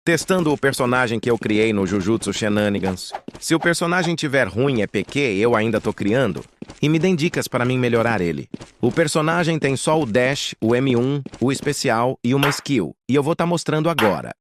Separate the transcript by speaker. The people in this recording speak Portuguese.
Speaker 1: Testando o personagem que eu criei no Jujutsu Shenanigans. Se o personagem tiver ruim é PQ, eu ainda tô criando. E me deem dicas para mim melhorar ele. O personagem tem só o Dash, o M1, o especial e uma skill. E eu vou estar mostrando agora.